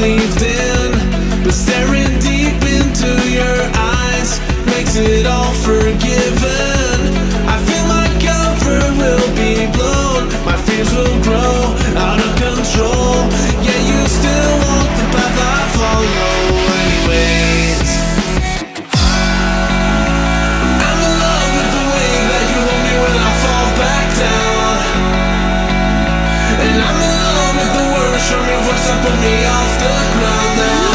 believed in, but staring deep into your eyes makes it all forgiven. I feel my comfort will be blown, my fears will grow out of control. Yeah, you still walk the path I follow anyways. I'm in love with the way that you hold me when I fall back down, and I'm in love with the words from your voice that put me off the ground now.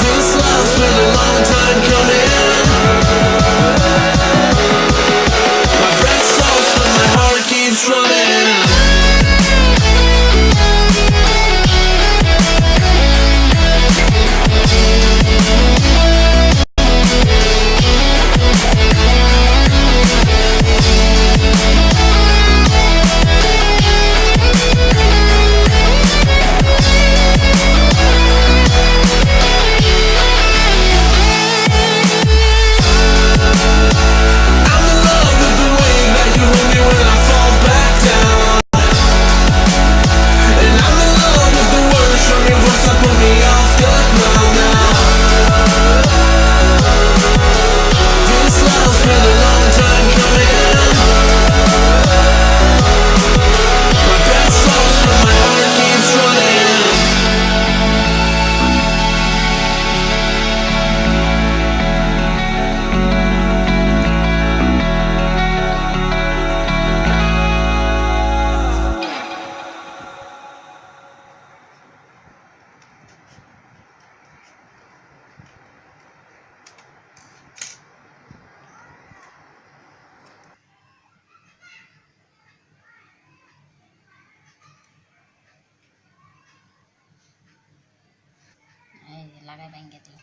This love's been a long time coming. My breath slows but my heart keeps running. লাগাই ব্যাংকেতে